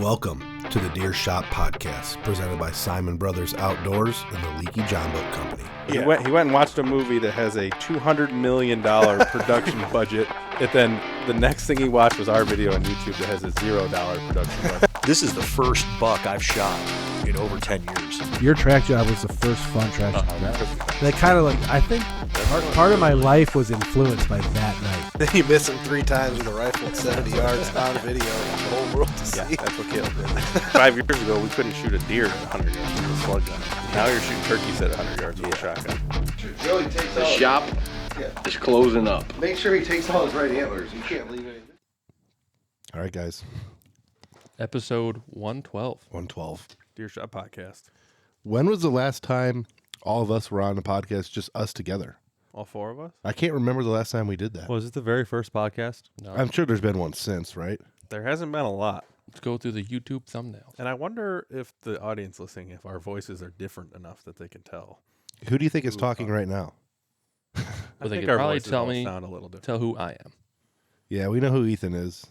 Welcome to the Deer Shop Podcast, presented by Siman Brothers Outdoors and the Leaky John Boat Company. Yeah. He went and watched a movie that has a $200 million production budget, and then the next thing he watched was our video on YouTube that has a $0 production budget. This is the first buck I've shot in over 10 years. Your track job was the first fun track job. That kind of like, I think part of my life was influenced by that night. Then you miss him 3 times with a rifle at 70 yards on video and the whole world to see. Yeah, that's what Caleb did. 5 years ago, we couldn't shoot a deer at 100 yards with a slug gun. Now you're shooting turkeys at 100 yards with a shotgun. The shop is closing up. Make sure he takes all his right antlers. You can't leave anything. All right, guys. Episode 112. 112. Deer Shop Podcast. When was the last time all of us were on the podcast, just us together? All 4 of us? I can't remember the last time we did that. Was it the very first podcast? No. I'm sure there's been one since, right? There hasn't been a lot. Let's go through the YouTube thumbnails. And I wonder if the audience listening, if our voices are different enough that they can tell. Who do you think is talking right now? Well, I they think could our probably voices tell all me, sound a little different. tell who I am. Yeah, we know who Ethan is.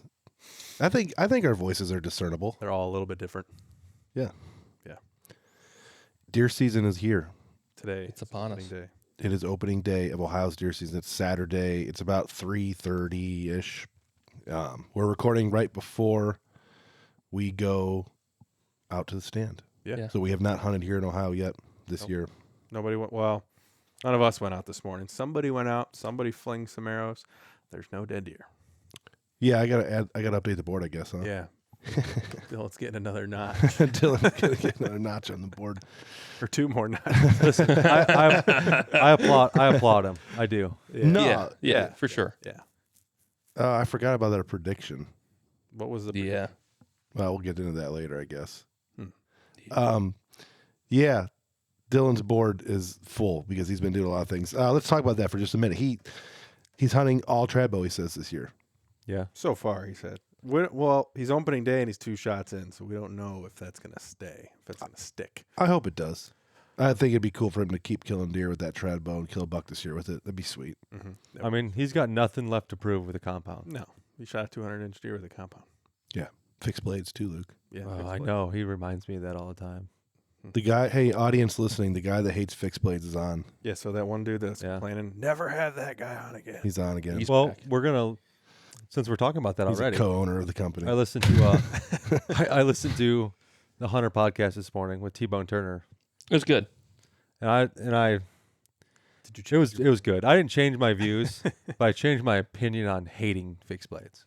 I think our voices are discernible. They're all a little bit different Yeah. Yeah. Deer season is here. today. It's upon us. Day. It is opening day of Ohio's deer season. It's Saturday. It's about 3:30-ish. We're recording right before we go out to the stand. Yeah. So we have not hunted here in Ohio yet this Nope. year. Nobody went. Well, none of us went out this morning. Somebody went out. Somebody flinged some arrows. There's no dead deer. Yeah, I gotta update the board, I guess, huh? Yeah. Dylan's getting another notch. Dylan's gonna get another notch on the board. Or 2 more notches. Listen, I applaud him. I do. No. Yeah, for sure. Yeah. I forgot about our prediction. What was the Yeah. Well, we'll get into that later, I guess. Hmm. Yeah, Dylan's board is full because he's been doing a lot of things. Let's talk about that for just a minute. He's hunting all trad bow, he says, this year. Yeah. So far, he said. Well, he's opening day and he's 2 shots in, so we don't know if that's going to stay, if it's going to stick. I hope it does. I think it'd be cool for him to keep killing deer with that trad bow and kill a buck this year with it. That'd be sweet. Mm-hmm. I mean, he's got nothing left to prove with a compound. No. He shot a 200-inch deer with a compound. Yeah. Fixed blades too, Luke. Yeah. Oh, fixed I blade. know. He reminds me of that all the time. The guy, hey, audience listening, the guy that hates fixed blades is on. Yeah, so that one dude that's Yeah. complaining, never have that guy on again. He's on again. He's Well, back. we're going to, since we're talking about that He's already, a co-owner of the company. I listened to I listened to the Hunter podcast this morning with T-Bone Turner. It was good. And I Did you it was good. I didn't change my views, but I changed my opinion on hating fixed blades.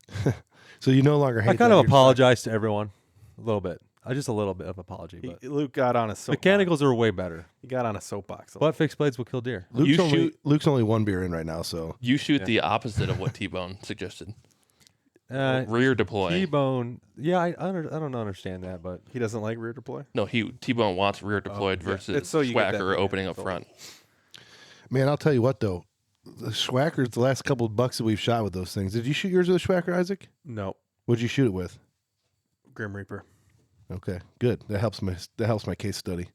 So you no longer hate I kind that. of apologize to everyone a little bit. Just a little bit of apology, but Luke got on a soapbox. mechanicals are way better. He got on a soapbox. But fixed blades will kill deer. Luke's only 1 beer in right now, so You shoot the opposite of what T-Bone suggested. T-Bone, Rear deploy. yeah, I don't understand that, but He doesn't like rear deploy? No, T-Bone wants rear deployed yeah. versus It's so you get that Schwacker opening up mechanical. front. man, I'll tell you what though, the Schwackers, the last couple of bucks that we've shot with those things. Did you shoot yours with a Schwacker, Isaac? No. What'd you shoot it with? Grim Reaper. Okay, good. That helps my case study.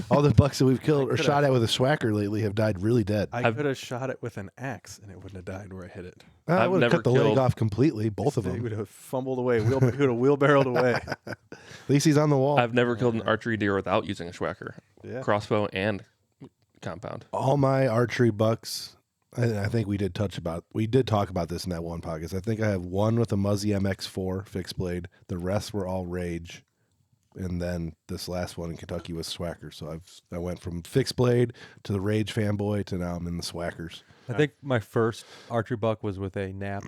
All the bucks that we've killed or shot at with a Schwacker lately have died really dead. I could have shot it with an axe and it wouldn't have died where I hit it. I I've would have never cut the leg killed- off completely, both of He them. would have fumbled away. He would have wheelbarrowed away. At least he's on the wall. I've never killed an archery deer without using a Schwacker. Yeah. Crossbow and compound. All my archery bucks, I think we did talk about this in that one podcast. I think I have one with a Muzzy MX4 fixed blade. The rest were all Rage. And then this last one in Kentucky was Schwacker. So I went from fixed blade to the Rage fanboy to now I'm in the Schwackers. I think my first archery buck was with a Knapp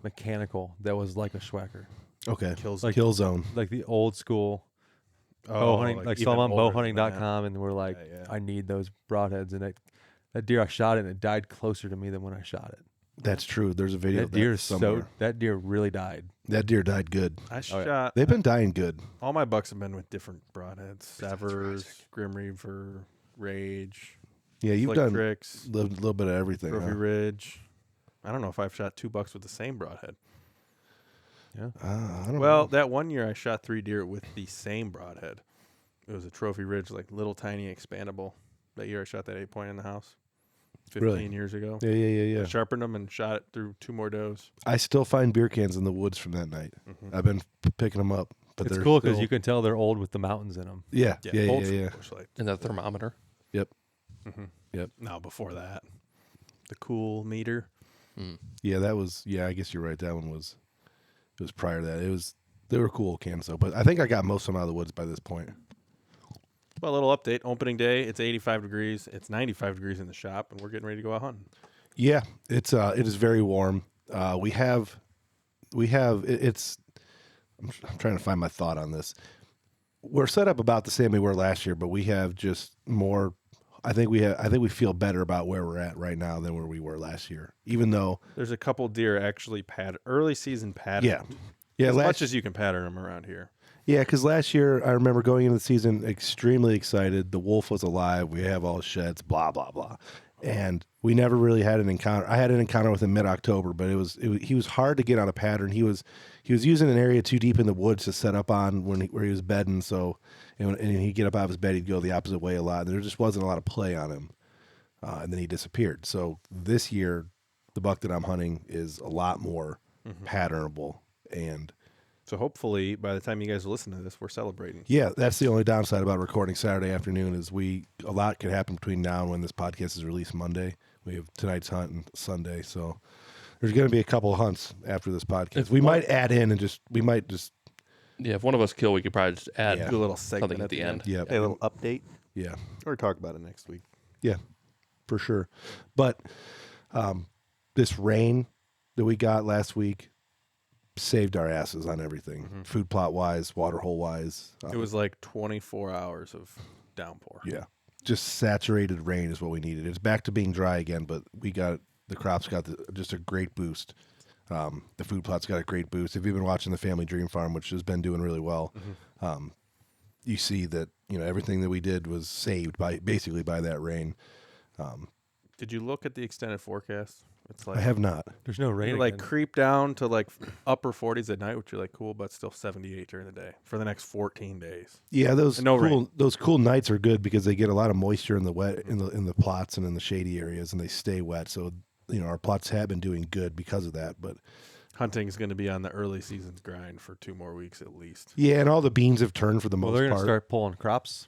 mechanical that was like a Schwacker, Okay. Like- Kill zone. like the old school bow hunting. Like saw them on older than that. bowhunting.com, and we're like, Yeah. I need those broadheads. And that deer I shot it, and it died closer to me than when I shot it. That's true. There's a video That of deer that is somewhere. that deer really died. That deer died good. I shot. They've been dying good. All my bucks have been with different broadheads. Severs, Grim Reaper, Rage, Yeah, you've Flick done Tricks, a little bit of everything. Trophy Huh? Ridge. I don't know if I've shot 2 bucks with the same broadhead. Yeah. I don't Well, know. that one year I shot 3 deer with the same broadhead. It was a Trophy Ridge, like little tiny expandable. That year I shot that 8-point in the house. 15 Really? years ago. Yeah. I sharpened them and shot it through 2 more does. I still find beer cans in the woods from that night. Mhm. I've been picking them up but It's they're cool because still- you can tell they're old with the mountains in them. Yeah, old yeah, school yeah. bush light. And the thermometer. Yep. Yep. Now before that, the cool meter. Yeah, that was. Yeah, I guess you're right. That one was. It was prior to that. They were cool cans though, but I think I got most of them out of the woods by this point. Well, a little update. Opening day, it's 85 degrees. It's 95 degrees in the shop, and we're getting ready to go out hunting. Yeah, it is very warm. We have it's. I'm trying to find my thought on this. We're set up about the same we were last year, but we have just more. I think we feel better about where we're at right now than where we were last year. Even though There's a couple deer actually early season patterned. yeah, As last much as you can pattern them around here. Yeah, because last year I remember going into the season extremely excited. The wolf was alive. We have all sheds. Blah blah blah, and we never really had an encounter. I had an encounter with him mid-October, but he was hard to get on a pattern. He was using an area too deep in the woods to set up on where he was bedding. So and he'd get up out of his bed, he'd go the opposite way a lot. There just wasn't a lot of play on him, and then he disappeared. So this year, the buck that I'm hunting is a lot more patternable and. So hopefully, by the time you guys listen to this, we're celebrating. Yeah, that's the only downside about recording Saturday afternoon is a lot could happen between now and when this podcast is released Monday. We have tonight's hunt and Sunday, so there's going to be a couple of hunts after this podcast. We might add in and Yeah, if one of us kill, we could probably just add Yeah. Do a little segment something at the end. yeah, A little update. yeah, Or talk about it next week. yeah, for sure. But this rain that we got last week saved our asses on everything, food plot wise, water hole wise. It was like 24 hours of downpour. Yeah. Just saturated rain is what we needed. It's back to being dry again, but the crops got just a great boost. The food plot's got a great boost. If you've been watching the Family Dream Farm, which has been doing really well, you see that everything that we did was saved basically by that rain. Did you look at the extended forecast? It's I like have not. There's no rain. you like again. creep down to like upper 40s at night, which are like cool, but still 78 during the day for the next 14 days. Yeah, those No rain. those cool nights are good because they get a lot of moisture in the wet in the plots and in the shady areas, and they stay wet. So our plots have been doing good because of that. But Hunting is going to be on the early season's grind for 2 more weeks at least. yeah, and all the beans have turned for the Well, most they're going part. to start pulling crops.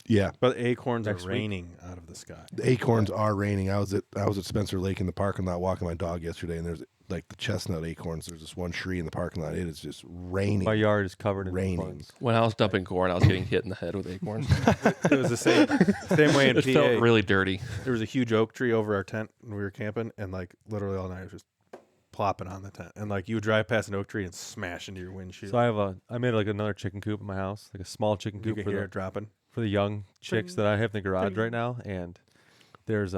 Yeah, But acorns Next are week. raining out of the sky. the acorns are raining. I was at Spencer Lake in the parking lot walking my dog yesterday, and there's like the chestnut acorns. There's this one tree in the parking lot. It is just raining. My yard is covered in Raining. acorns. When I was dumping corn, I was getting hit in the head with acorns. It was the same way in It PA. felt really dirty. There was a huge oak tree over our tent when we were camping, and like literally all night it was just plopping on the tent. And like you would drive past an oak tree and smash into your windshield. So I made like another chicken coop in my house, like a small chicken you coop could for hear the, it dropping. for the young chicks that I have in the garage right now, and there's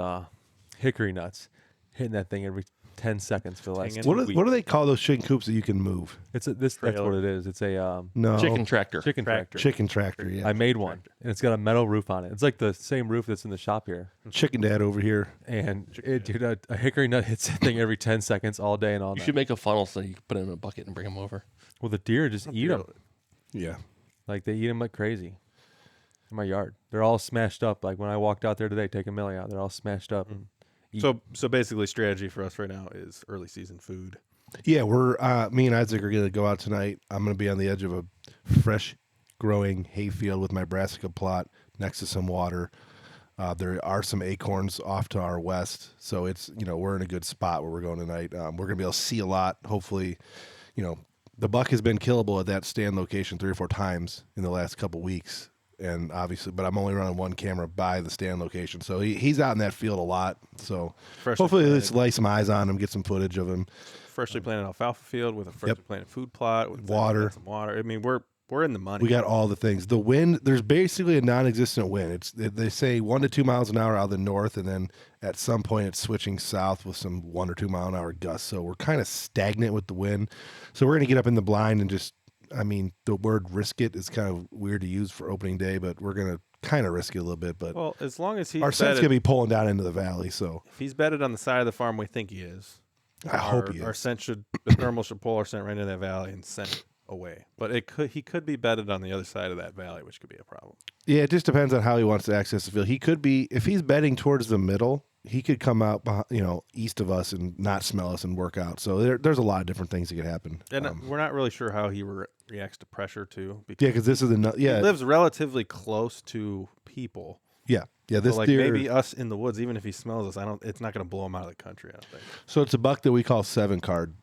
hickory nuts hitting that thing every 10 seconds for the last Tinging. 2 weeks. What do they call those chicken coops that you can move? That's what it is. It's a No, Chicken tractor. chicken tractor. chicken tractor. Yeah, I made one, and it's got a metal roof on it. It's like the same roof that's in the shop here. chicken dad over here. And a hickory nut hits that thing every 10 seconds all day and all You night. should make a funnel so you can put it in a bucket and bring them over. Well, the deer just eat them. Yeah, Like they eat them like crazy. In my yard, they're all smashed up. Like when I walked out there today, take a millie out, they're all smashed up. And eat. So basically, strategy for us right now is early season food. yeah. We're me and Isaac are gonna go out tonight. I'm gonna be on the edge of a fresh growing hayfield with my brassica plot next to some water. There are some acorns off to our west, so it's we're in a good spot where we're going tonight. We're gonna be able to see a lot. Hopefully, the buck has been killable at that stand location 3 or 4 times in the last couple weeks, and obviously, but I'm only running one camera by the stand location, so he's out in that field a lot. So Freshly hopefully, planted. let's lay some eyes on him, get some footage of him. Freshly planted alfalfa field with a freshly planted food plot with Water. some water. I mean, we're in the money. We got all the things. The wind, there's basically a non-existent wind. They say 1 to 2 miles an hour out of the north, and then at some point it's switching south with some 1 or 2 mile an hour gusts. So we're kind of stagnant with the wind. So we're gonna get up in the blind and just, the word risk it is kind of weird to use for opening day, but we're gonna kind of risk it a little bit. But well, as long as he's our scent's bedded, gonna be pulling down into the valley. So if he's bedded on the side of the farm we think he is, I hope he our is. scent the thermal should pull our scent right into that valley and send it away. But he could be bedded on the other side of that valley, which could be a problem. Yeah, it just depends on how he wants to access the field. He could be, if he's bedding towards the middle, he could come out, east of us and not smell us and work out. So there's a lot of different things that could happen. And we're not really sure how he reacts to pressure too. Yeah, because this is he lives relatively close to people. Yeah. This so like deer, maybe us in the woods, even if he smells us, it's not going to blow him out of the country. I don't think. So it's a buck that we call 7-card.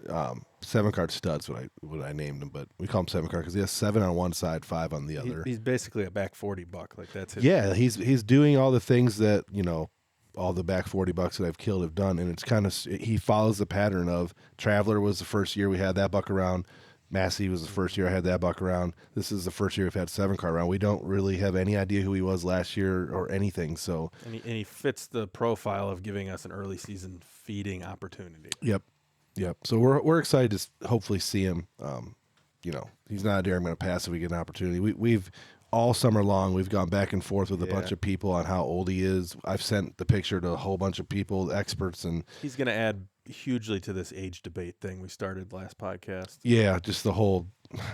7-card studs, what I named him, but we call him 7-card because he has 7 on one side, 5 on the other. He's basically a back 40 buck. Like that's his. Yeah, he's doing all the things that all the back 40 bucks that I've killed have done, and it's kind of he follows the pattern of Traveler was the first year we had that buck around. Massey was the first year I had that buck around. This is the first year we've had 7-card around. We don't really have any idea who he was last year or anything. So and he fits the profile of giving us an early season feeding opportunity. Yep. So we're excited to hopefully see him. He's not a deer I'm going to pass if we get an opportunity. We've all summer long we've gone back and forth with a bunch of people on how old he is. I've sent the picture to a whole bunch of people, experts, and he's going to add hugely to this age debate thing we started last podcast. Yeah, just the whole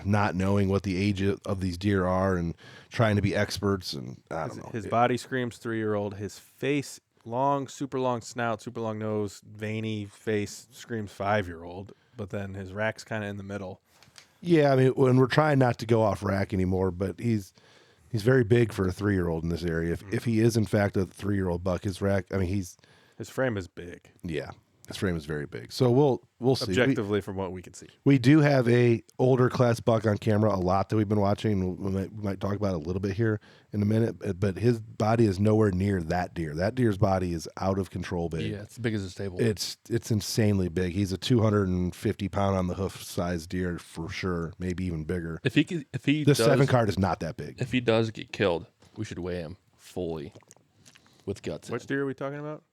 not knowing what the age of these deer are and trying to be experts, and I don't know. His body screams 3-year-old. His face, long, super long snout, super long nose, veiny face, screams 5-year-old. But then his rack's kind of in the middle. Yeah, I mean, when we're trying not to go off rack anymore, but he's very big for a 3-year-old in this area. If he is in fact a 3-year-old buck, his rack, I mean, his frame is big. Yeah. His frame is very big. So we'll see. Objectively, from what we can see. We do have a older class buck on camera, a lot that we've been watching. We might talk about it a little bit here in a minute, but his body is nowhere near that deer. That deer's body is out of control big. Yeah, it's big as a stable. It's insanely big. He's a 250-pound on the hoof size deer for sure, maybe even bigger. If he the 7-card is not that big. If he does get killed, we should weigh him fully with guts. Which deer are we talking about?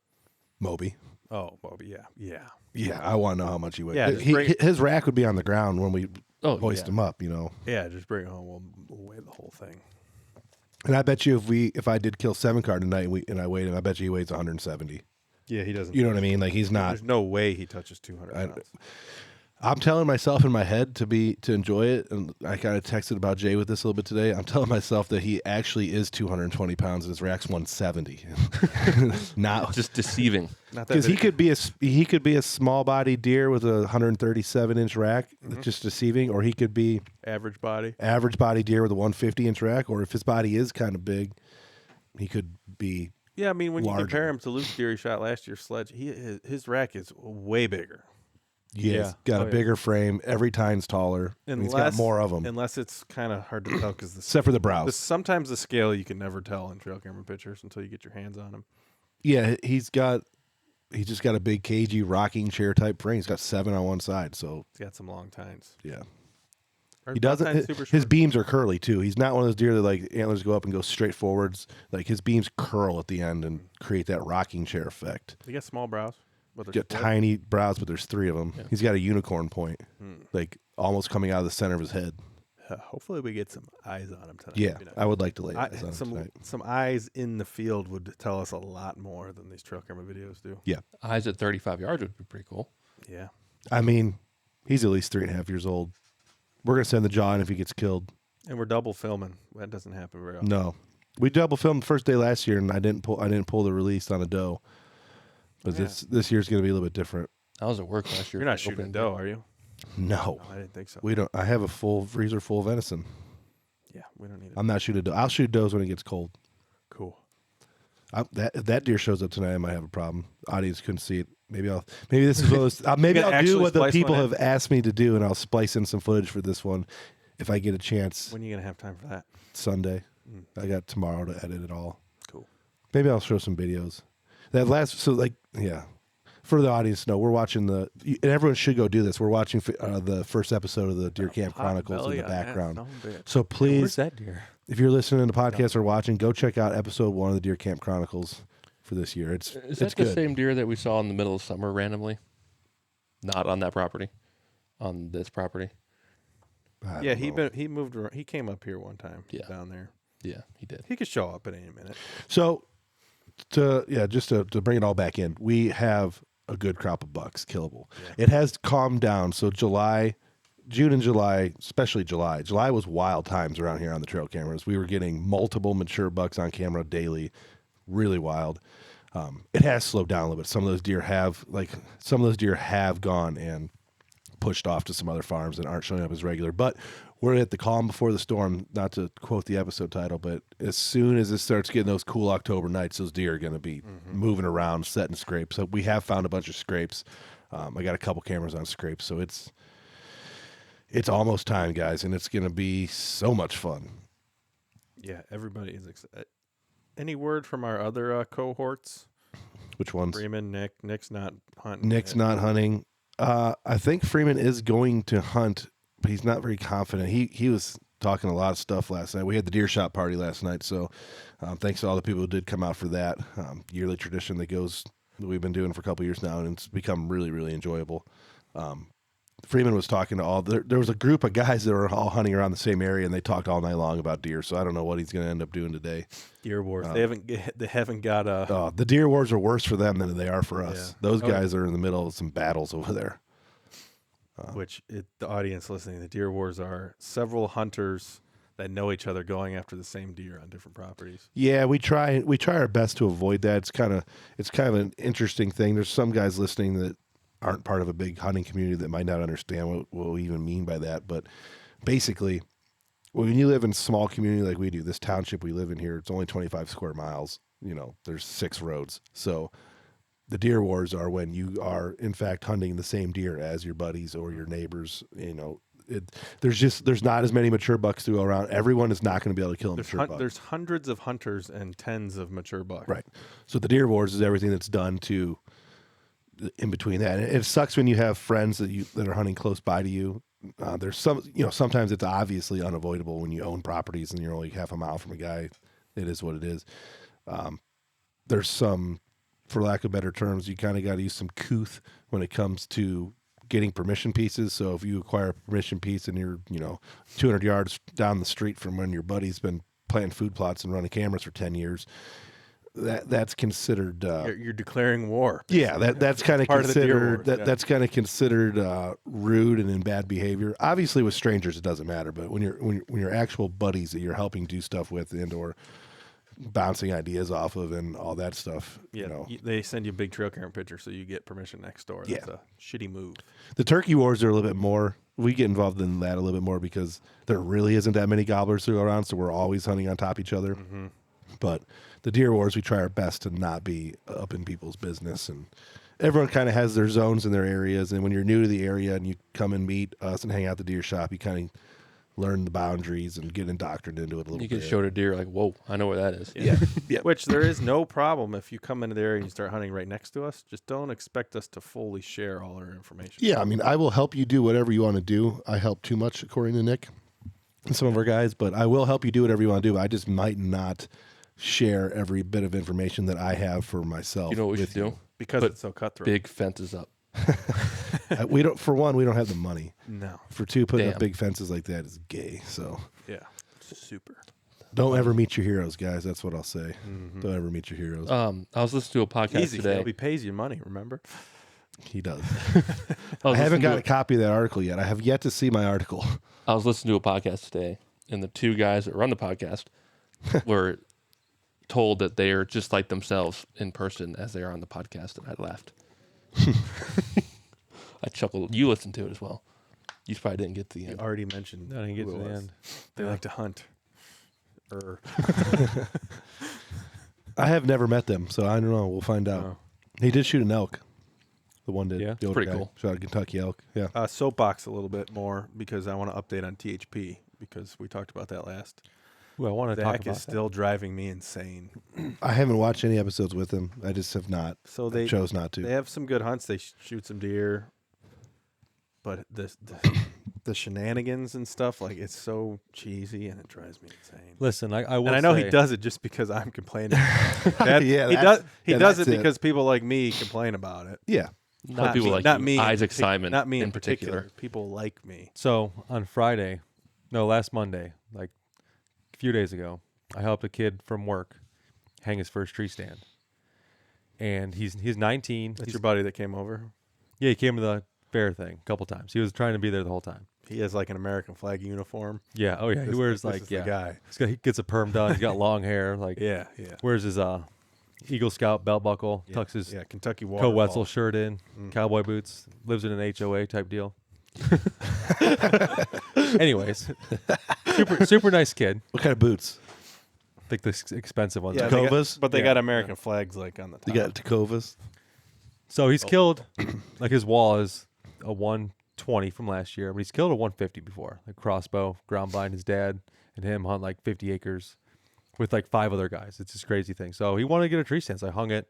Moby. Oh, Moby, yeah. Yeah, I want to know how much he weighs. Yeah, his rack would be on the ground when we hoist him up, Yeah, just bring it home. We'll weigh the whole thing. And I bet you if I did kill 7-card tonight and I weighed him, I bet you he weighs 170. Yeah, he doesn't. You know what I mean? Like he's not. There's no way he touches 200 pounds. I'm telling myself in my head to enjoy it, and I kind of texted about Jay with this a little bit today. I'm telling myself that he actually is 220 pounds and his rack's 170. Not just deceiving. Because he could be a small body deer with a 137-inch rack, just deceiving, or he could be average body deer with a 150-inch rack, or if his body is kind of big, he could be. Yeah, I mean when larger. you compare him to Luke's deer he shot last year, Sledge, his rack is way bigger. Yeah, got a bigger frame. Every time's taller. And he's got more of them. Unless it's kind of hard to tell because except for the brows. Sometimes the scale you can never tell in trail camera pictures until you get your hands on him. Yeah, he's just got a big cagey rocking chair type frame. He's got 7 on one side, so he's got some long tines. Yeah, he doesn't. His beams are curly too. He's not one of those deer that like antlers go up and go straight forwards. Like his beams curl at the end and create that rocking chair effect. He got small brows. He's got tiny brows, but there's 3 of them. Yeah. He's got a unicorn point, like almost coming out of the center of his head. Hopefully we get some eyes on him tonight. Yeah, I would like to lay eyes on him tonight. Some eyes in the field would tell us a lot more than these trail camera videos do. Yeah. Eyes at 35 yards would be pretty cool. Yeah. I mean, he's at least 3.5 years old. We're going to send the jaw in if he gets killed. And we're double filming. That doesn't happen very often. No. We double filmed the first day last year, and I didn't pull the release on a doe. But this year's going to be a little bit different. I was at work last year. You're not shooting doe, are you? No. I didn't think so. We don't. I have a full freezer full of venison. Yeah, we don't need it. I'm not shooting doe. I'll shoot does when it gets cold. Cool. If that deer shows up tonight, I might have a problem. Audience couldn't see it. Maybe this is one of those, maybe I'll do what the people have asked me to do, and I'll splice in some footage for this one if I get a chance. When are you gonna have time for that? Sunday. I got tomorrow to edit it all. Cool. Maybe I'll show some videos. For the audience to know, we're watching and everyone should go do this. We're watching the first episode of the Deer Camp Chronicles in the background. So please, where's that deer? If you're listening to the podcast or watching, go check out episode 1 of the Deer Camp Chronicles for this year. Is that the same deer that we saw in the middle of summer randomly? Not on that property, on this property. Yeah, he moved around. He came up here one time. Down there. Yeah, he did. He could show up at any minute. So, just to bring it all back in, we have a good crop of bucks killable. Yeah. It has calmed down. So June and July, especially July. July was wild times around here on the trail cameras. We were getting multiple mature bucks on camera daily, really wild. It has slowed down a little bit. Some of those deer have gone and pushed off to some other farms and aren't showing up as regular. But we're at the calm before the storm, not to quote the episode title, but as soon as it starts getting those cool October nights, those deer are going to be moving around, setting scrapes. So we have found a bunch of scrapes. I got a couple cameras on scrapes, so it's almost time, guys, and it's going to be so much fun. Yeah, everybody is excited. Any word from our other cohorts? Which ones? Freeman, Nick. Nick's not hunting. Nick's not hunting. I think Freeman is going to hunt, but he's not very confident. He was talking a lot of stuff last night. We had the deer shot party last night, so thanks to all the people who did come out for that yearly tradition that we've been doing for a couple years now, and it's become really, really enjoyable. Freeman was talking to there was a group of guys that were all hunting around the same area, and they talked all night long about deer. So I don't know what he's going to end up doing today. Deer wars. They haven't got a. The deer wars are worse for them than they are for us. Yeah. Those guys are in the middle of some battles over there. The audience listening, the deer wars are several hunters that know each other going after the same deer on different properties. Yeah, we try our best to avoid that. It's kind of an interesting thing. There's some guys listening that aren't part of a big hunting community that might not understand what we even mean by that. But basically, when you live in a small community like we do, this township we live in here, it's only 25 square miles. There's 6 roads. So the deer wars are when you are, in fact, hunting the same deer as your buddies or your neighbors. There's not as many mature bucks to go around. Everyone is not going to be able to kill a mature buck. There's hundreds of hunters and tens of mature bucks. Right. So the deer wars is everything that's done to in between that. And it sucks when you have friends that are hunting close by to you. There's sometimes it's obviously unavoidable when you own properties and you're only half a mile from a guy. It is what it is. There's some, for lack of better terms, you kind of got to use some couth when it comes to getting permission pieces. So if you acquire a permission piece and you're 200 yards down the street from when your buddy's been planting food plots and running cameras for 10 years, that's considered you're declaring war. Yeah, that's kind of considered that's kind of considered rude and in bad behavior. Obviously, with strangers it doesn't matter, but when you're actual buddies that you're helping do stuff with and or bouncing ideas off of and all that stuff, they send you a big trail camera picture so you get permission next door. That's a shitty move. The turkey wars are a little bit more. We get involved in that a little bit more because there really isn't that many gobblers to go around, so we're always hunting on top of each other. Mm-hmm. But the deer wars, we try our best to not be up in people's business, and everyone kind of has their zones in their areas. And when you're new to the area and you come and meet us and hang out at the deer shop, you kind of learn the boundaries and get indoctrinated into it a little bit. You get showed a deer like, whoa, I know where that is. Yeah. Which there is no problem if you come into the area and you start hunting right next to us. Just don't expect us to fully share all our information. Yeah, I mean, I will help you do whatever you want to do. I help too much, according to Nick and some of our guys, but I will help you do whatever you want to do. I just might not share every bit of information that I have for myself. You know what we should do? Because it's so cutthroat. Big fences up. We don't have the money. No. For 2, putting up big fences like that is gay. So yeah, super. Don't ever meet your heroes, guys. That's what I'll say. Mm-hmm. Don't ever meet your heroes. I was listening to a podcast today. He pays you money, remember? He does. I haven't got a copy of that article yet. I have yet to see my article. I was listening to a podcast today, and the 2 guys that run the podcast were told that they are just like themselves in person as they are on the podcast, and I laughed. I chuckled. You listened to it as well. You probably didn't get to the end. You already mentioned. I didn't get to the end. They like to hunt. I have never met them, so I don't know. We'll find out. Oh. He did shoot an elk. The one did. Yeah, the pretty guy cool. Shot a Kentucky elk. Yeah. Soapbox a little bit more because I want to update on THP because we talked about that last. Well, I want to talk Zach about is still driving me insane. I haven't watched any episodes with him. I just have not. So they chose not to. They have some good hunts. They shoot some deer, but the shenanigans and stuff, like, it's so cheesy and it drives me insane. Listen, I will. And I know say, he does it just because I'm complaining. Yeah, he does it because people like me complain about it. Yeah. Not people like not you. me, Isaac Simon, not me in particular. People like me. So on last Monday, like a few days ago, I helped a kid from work hang his first tree stand, and he's 19. That's your buddy that came over. Yeah, he came to the fair thing a couple times. He was trying to be there the whole time. He has like an American flag uniform. Yeah. Oh yeah. He wears the guy. He gets a perm done. He's got long hair. Like yeah. Wears his Eagle Scout belt buckle, Yeah, tucks his Kentucky Co waterfall. Wetzel shirt in, cowboy boots, lives in an HOA type deal. Anyways, super nice kid. What kind of boots? I think the expensive ones. Yeah, Tacovas? but they Yeah. got American flags like on the top. You got Tacovas? So he's killed, like his wall is a 120 from last year, but he's killed a 150 before. Like crossbow, ground blind, his dad and him hunt like 50 acres with like 5 other guys. It's this crazy thing. So he wanted to get a tree stand, so I hung it.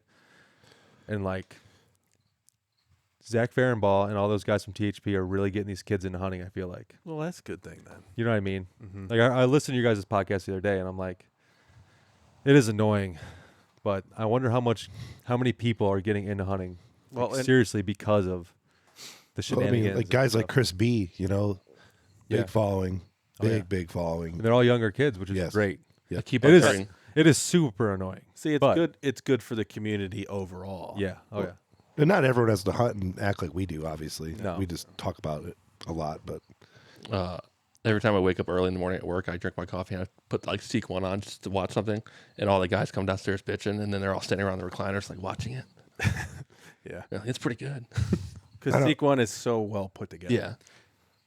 And like Zach Farrenball and all those guys from THP are really getting these kids into hunting, I feel like. Well, that's a good thing then. You know what I mean? Like I listened to you guys' podcast the other day, and I'm like, it is annoying, but I wonder how many people are getting into hunting, Well, like, and- seriously because of the Well, I shenanigans. mean, like and guys like stuff. Chris B, big Yeah. following, Oh, yeah. big following. And they're all younger kids, which is Yes. great. I keep It on is. hearing. It is super annoying. See, it's But- good. It's good for the community overall. Yeah. Oh yeah. And not everyone has to hunt and act like we do, obviously. No. We just talk about it a lot, but Every time I wake up early in the morning at work, I drink my coffee and I put like Seek One on just to watch something, and all the guys come downstairs bitching, and then they're all standing around the recliners like watching it. Yeah. Yeah, it's pretty good. Because Seek One is so well put together. Yeah,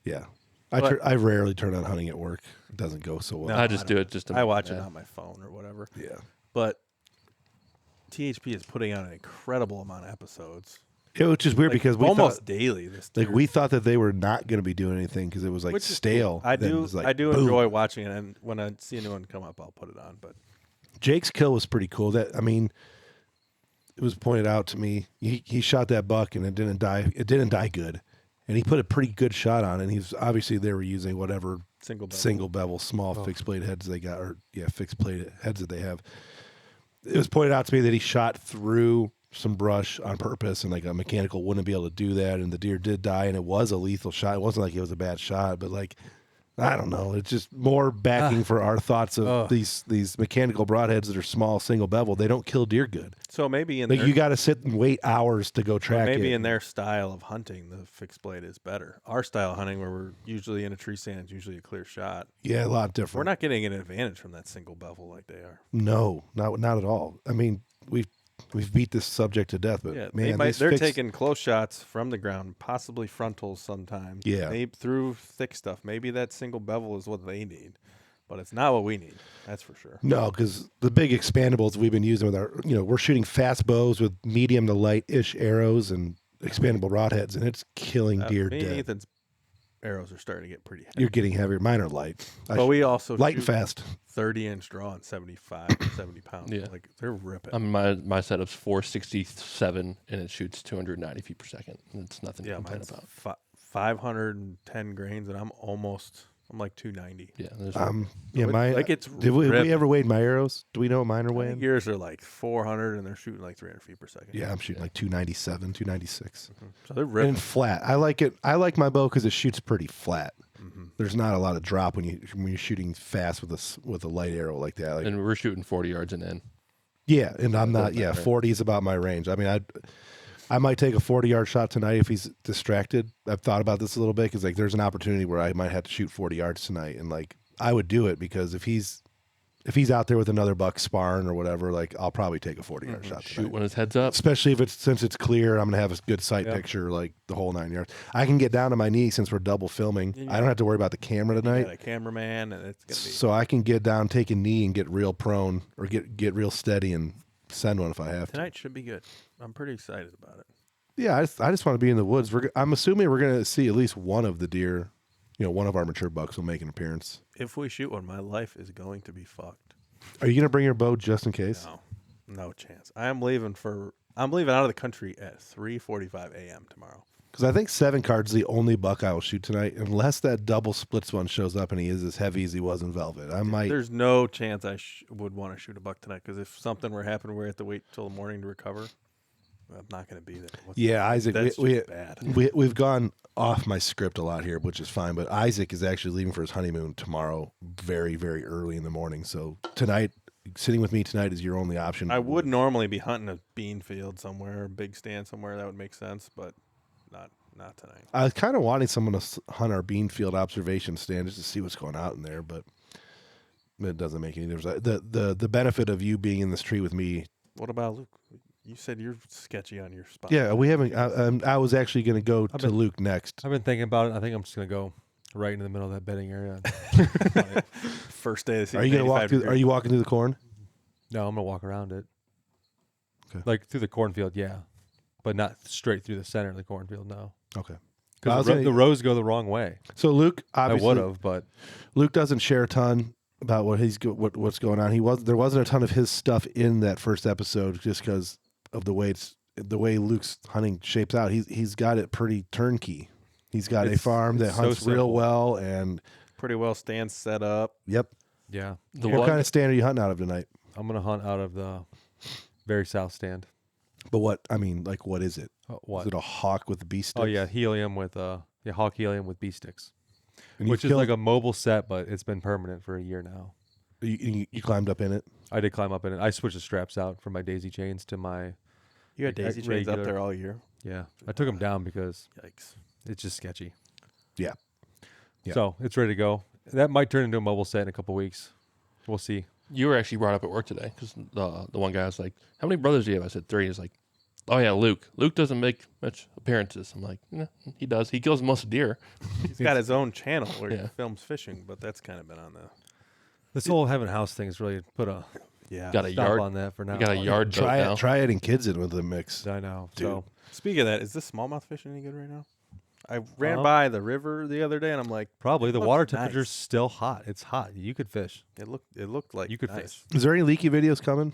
yeah. But- I rarely turn on hunting at work. It doesn't go so well. No. I just do it just to I watch it yeah. on my phone or whatever. Yeah. But THP is putting out an incredible amount of episodes. Yeah, which is weird Like, because we almost thought, daily this like year. we thought that they were not going to be doing anything because it was like Which is stale. cool. I Then it do was like, I do boom. enjoy watching it, and when I see a new one come up, I'll put it on. But Jake's kill was pretty cool. That I mean, it was pointed out to me. He shot that buck and it didn't die. It didn't die good, and he put a pretty good shot on it. And he's obviously they were using whatever single bevel small fixed blade heads they got, or fixed blade heads that they have. It was pointed out to me that he shot through some brush on purpose, and like a mechanical wouldn't be able to do that. And the deer did die, and it was a lethal shot. It wasn't like it was a bad shot, but like. I don't know. It's just more backing for our thoughts of these mechanical broadheads that are small, single bevel. They don't kill deer good. so maybe in Like their, you got to sit and wait hours to go track maybe it. in their style of hunting, the fixed blade is better. Our style of hunting, where we're usually in a tree stand, is usually a clear shot. Yeah, a lot different. We're not getting an advantage from that single bevel like they are. No, not at all. I mean, we've beat this subject to death, but Yeah, man, they're taking close shots from the ground, possibly frontals sometimes. Yeah. maybe through thick stuff. Maybe that single bevel is what they need, but it's not what we need. That's for sure. No, because the big expandables we've been using with our, we're shooting fast bows with medium to light-ish arrows and expandable broadheads, and it's killing deer Me and dead. Ethan's arrows are starting to get pretty heavy. You're getting heavier. Mine are light. But we also light and shoot fast. 30-inch draw and 75, 70 pounds. Yeah. Like they're ripping. I mean, my setup's 467 and it shoots 290 feet per second. It's nothing to complain mine's about. 510 grains, and I'm like 290. Yeah, there's Mine. like it's Did we ripping. ever weighed my arrows? Do we know what mine are I think weighing? yours are like 400, and they're shooting like 300 feet per second. Yeah, I'm shooting like 297, 296. So they're ripping. And flat. I like it. I like my bow because it shoots pretty flat. There's not a lot of drop when you're shooting fast with a light arrow like that. Like, and we're shooting 40 yards and in. yeah, and I'm not. Yeah, 40 is about my range. I mean, I might take a 40-yard shot tonight if he's distracted. I've thought about this a little bit because like there's an opportunity where I might have to shoot 40 yards tonight, and like I would do it because if he's out there with another buck sparring or whatever, like I'll probably take a 40-yard shot tonight. Shoot when his head's up. Especially since it's clear, I'm gonna have a good sight picture, like the whole 9 yards. I can get down to my knee since we're double filming. I don't have to worry about the camera You tonight, got a cameraman, and it's gonna be. so I can get down, take a knee, and get real prone or get real steady and send one if I have to. Tonight should be good. I'm pretty excited about it. Yeah, I just want to be in the woods. I'm assuming we're gonna see at least one of the deer. One of our mature bucks will make an appearance. If we shoot one, my life is going to be fucked. Are you gonna bring your bow just in case? No chance. I'm leaving out of the country at 3:45 a.m. tomorrow. Because I think 7 card's the only buck I will shoot tonight, unless that double splits one shows up and he is as heavy as he was in Velvet. I might. There's no chance I would want to shoot a buck tonight, because if something were happening, we have to wait till the morning to recover. I'm not going to be there. Yeah, Isaac. That's just bad. We've gone off my script a lot here, which is fine. But Isaac is actually leaving for his honeymoon tomorrow, very, very early in the morning. So tonight, sitting with me tonight is your only option. I would normally be hunting a bean field somewhere, a big stand somewhere. That would make sense, but not tonight. I was kind of wanting someone to hunt our Beanfield observation stand just to see what's going out in there, but it doesn't make any difference. The benefit of you being in this tree with me What about Luke? You said you're sketchy on your spot. Yeah, we haven't. I was actually going to go to been- Luke next. I've been thinking about it. I think I'm just gonna go right in the middle of that bedding area. First day of the season. Are you going to walk through? Are you walking through the corn? No, I'm gonna walk around it. Okay. Like through the cornfield, yeah, but not straight through the center of the cornfield. No, Okay. because the rows go the wrong way. So Luke, I obviously, would have, but Luke doesn't share a ton about what's going on. There wasn't a ton of his stuff in that first episode just because of the way Luke's hunting shapes out. He's got it pretty turnkey. He's got a farm that it's so hunts real simple. well, and pretty well stands set up. yep. yeah, What kind of stand are you hunting out of tonight? I'm gonna hunt out of the very south stand. But what is it? What? Is it a hawk with bee sticks? Oh yeah, helium with hawk helium with bee sticks, And which is like a mobile set, but it's been permanent for a year now. you climbed up in it. I did climb up in it. I switched the straps out from my daisy chains to my You had daisy chains up regular- there all year. yeah. I took them down because Yikes. it's just sketchy. Yeah. Yeah. So it's ready to go. That might turn into a mobile set in a couple weeks. We'll see. You were actually brought up at work today because the one guy was like, "How many brothers do you have?" I said 3. He's like, "Oh yeah, Luke. Luke doesn't make much appearances." I'm like, "No, he does. He kills most deer." He's got his own channel where Yeah. he films fishing, but that's kind of been on the This whole having a house thing has really put a Got a stop yard on that for now. You got a yard boat Try now. it. Try adding kids in with the mix. I know. Dude. So Speaking of that, is this smallmouth fishing any good right now? I ran Uh-huh. by the river the other day and I'm like, probably the looks water nice. temperature's still hot. It's hot. You could fish. it looked like You could nice. fish. Is there any leaky videos coming?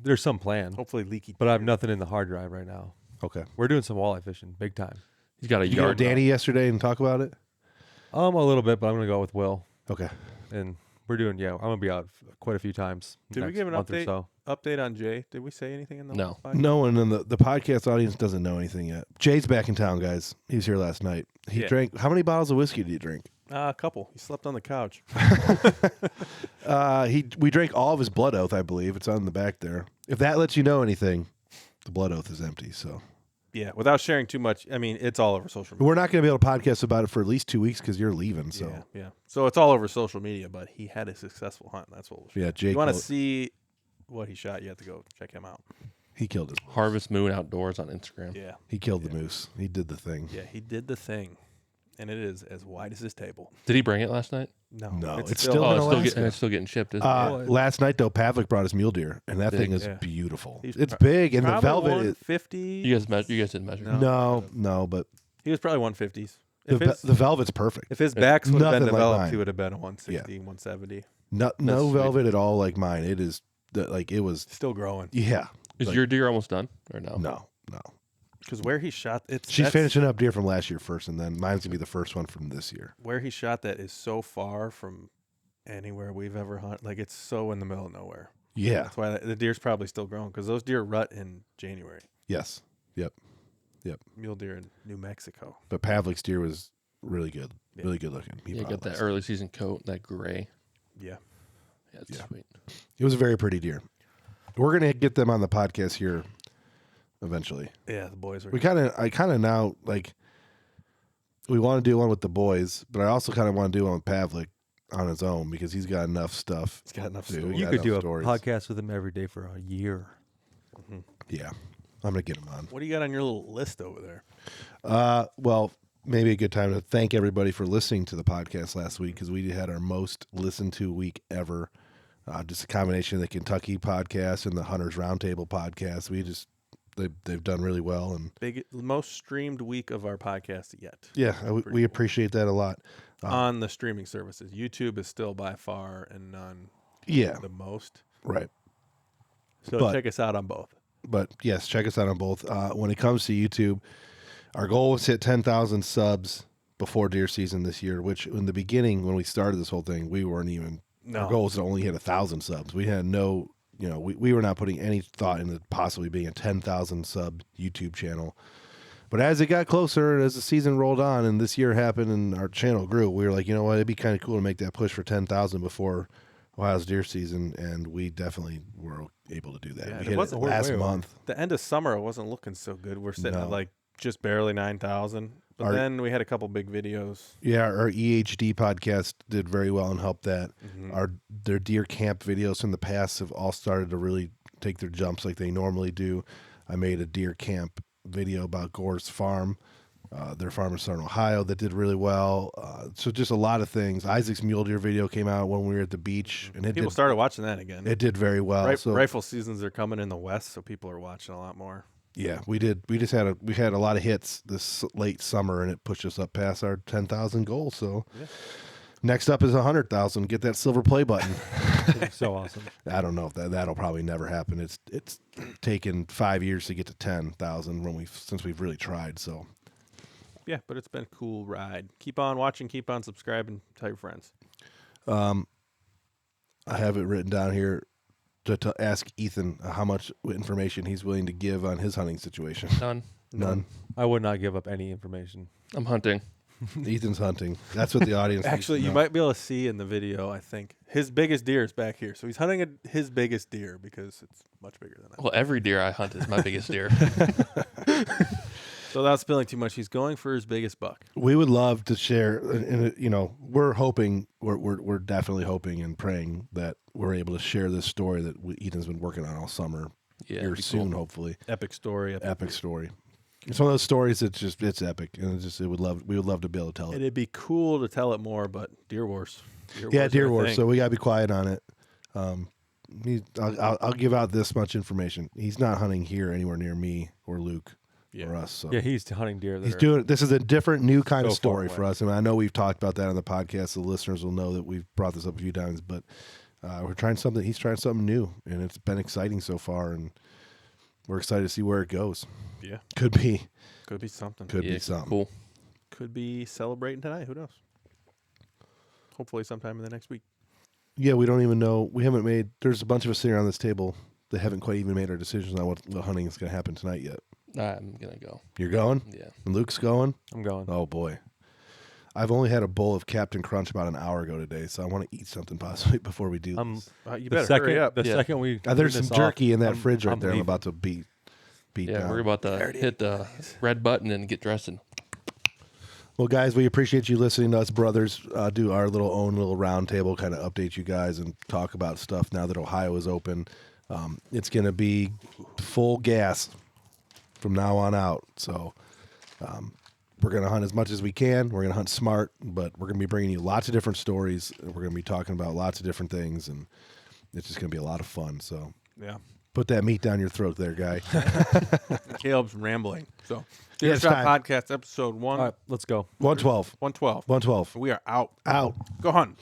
There's some plan, Hopefully leaky. but I have nothing in the hard drive right now. Okay. We're doing some walleye fishing, big time. He's got a You go yard. to Danny yesterday and talk about it. A little bit, but I'm gonna go with Will, Okay. and we're doing. Yeah, I'm gonna be out quite a few times. Did we next give an month or update? so. Update on Jay. Did we say anything in the No. podcast? No one in the podcast audience doesn't know anything yet. Jay's back in town, guys. He was here last night. He Yeah. drank. How many bottles of whiskey did he drink? A couple. He slept on the couch. We drank all of his blood oath, I believe. It's on the back there. If that lets you know anything, the blood oath is empty. So Yeah, without sharing too much. I mean, it's all over social media. we're not going to be able to podcast about it for at least 2 weeks because you're leaving. So Yeah. So it's all over social media, but he had a successful hunt. That's what we'll show. yeah, If Jake. you want to see what he shot, you have to go check him out. He killed it. Harvest Moon Outdoors on Instagram. Yeah. He killed the moose. He did the thing. Yeah, he did the thing. And it is as wide as his table. Did he bring it last night? No, it's still still Oh, in it's Alaska. still getting shipped. Isn't it? Last night though, Pavlik brought his mule deer, and that Big. thing is Yeah. beautiful. He's It's pro- big, and the probably velvet. 150. You guys didn't measure. No, but He was probably 150s. the velvet's perfect. If his backs would have been Nothing like developed, mine. he would have been a 160, 170. No sweet. velvet at all like mine. It is it was. Still growing. Yeah. Is Like- your deer almost done or no? No. Because where he shot, She's finishing up deer from last year first, and then mine's gonna be the first one from this year. where he shot that is so far from anywhere we've ever hunted. Like it's so in the middle of nowhere. Yeah. That's why the deer's probably still growing because those deer rut in January. Yes. Yep. Mule deer in New Mexico. But Pavlik's deer was really good. Yeah. Really good looking. He You brought got it that last- early season coat, that gray. Yeah. Yeah, it's Yeah. sweet. It was a very pretty deer. We're gonna get them on the podcast here eventually. Yeah, the boys were. I kind of now like we want to do one with the boys, but I also kind of want to do one with Pavlik on his own because he's got enough stuff. He's got enough Dude, stories. we You got could do a enough stories. podcast with him every day for a year. Yeah, I'm gonna get him on. What do you got on your little list over there? Well, maybe a good time to thank everybody for listening to the podcast last week because we had our most listened to week ever. Just a combination of the Kentucky podcast and the Hunters Roundtable podcast. They've done really well, and Most streamed week of our podcast yet. yeah, we appreciate that a lot. On the streaming services, YouTube is still by far and none Yeah, the most. right. So But- check us out on both. But yes, check us out on both. When it comes to YouTube, our goal was to hit 10,000 subs before deer season this year, which in the beginning, when we started this whole thing, we weren't even, our goal was to only hit 1,000 subs. We had no, we were not putting any thought into possibly being a 10,000 sub YouTube channel. But as it got closer, as the season rolled on and this year happened and our channel grew, we were like, you know what, it'd be kind of cool to make that push for 10,000 before Ohio's deer season, and we definitely were able to do that. Yeah, we it hit it wasn't- last way over. month. The end of summer, it wasn't looking so good. We're sitting No. at like just barely 9,000. But then we had a couple big videos. Yeah, our EHD podcast did very well and helped that. Mm-hmm. Their deer camp videos from the past have all started to really take their jumps like they normally do. I made a deer camp video about Gore's farm. Their farm in Southern Ohio that did really well. So just a lot of things. Isaac's mule deer video came out when we were at the beach, and People started watching that again. It did very well. So Rifle seasons are coming in the West, so people are watching a lot more. yeah, we did. We had a lot of hits this late summer, and it pushed us up past our 10,000 goal. So next up is 100,000. Get that silver play button. So awesome. I don't know if that'll probably never happen. It's taken 5 years to get to 10,000 since we've really tried. So. Yeah, but it's been a cool ride. Keep on watching, keep on subscribing, tell your friends. I have it written down here to ask Ethan how much information he's willing to give on his hunting situation. None. I would not give up any information. I'm hunting. Ethan's hunting. That's what the audience Actually, needs to you know. might be able to see in the video, I think. His biggest deer is back here. So he's hunting his biggest deer because it's much bigger than that. Well, every deer I hunt is my biggest deer. So without spilling too much, he's going for his biggest buck. We would love to share, and we're hoping, we're definitely hoping and praying that we're able to share this story that Ethan's been working on all summer. Yeah, here it'd be soon, cool. hopefully. Epic story. Epic story. It's one of those stories it's epic, and we would love to be able to tell it. It'd be cool to tell it more, but deer wars. Deer are a wars. thing. So we gotta be quiet on it. I'll give out this much information. He's not hunting here anywhere near me or Luke or us. So Yeah, he's hunting deer. he's doing. This is a different, new kind of So far story for away. us, and I know we've talked about that on the podcast. The listeners will know that we've brought this up a few times, but we're trying something. He's trying something new, and it's been exciting so far, and we're excited to see where it goes. Yeah. Could be something. Could Yeah, be something. cool. Could be celebrating tonight. Who knows? Hopefully sometime in the next week. Yeah, we don't even know. We haven't made. There's a bunch of us sitting around this table that haven't quite even made our decisions on what hunting is going to happen tonight yet. I'm gonna go. You're going? Yeah. And Luke's going? I'm going. Oh, boy. I've only had a bowl of Captain Crunch about an hour ago today, so I want to eat something possibly before we do Um, this. You The better second, hurry up. the Yeah. second we There's turn some this jerky off, in that I'm- fridge right there. I'm leaving. about to beat Yeah, down. we're about to hit the red button and get dressing. Well, guys, we appreciate you listening to us brothers do our own little roundtable, kind of update you guys and talk about stuff now that Ohio is open. It's going to be full gas from now on out. So we're going to hunt as much as we can. We're going to hunt smart, but we're going to be bringing you lots of different stories. We're going to be talking about lots of different things, and it's just going to be a lot of fun. So Yeah. put that meat down your throat there, guy. Caleb's rambling. So, Yeah, Deer it's Shot time. Podcast, episode 1. All right, let's go. 112. 112. 112. We are out. Out. Go hunt.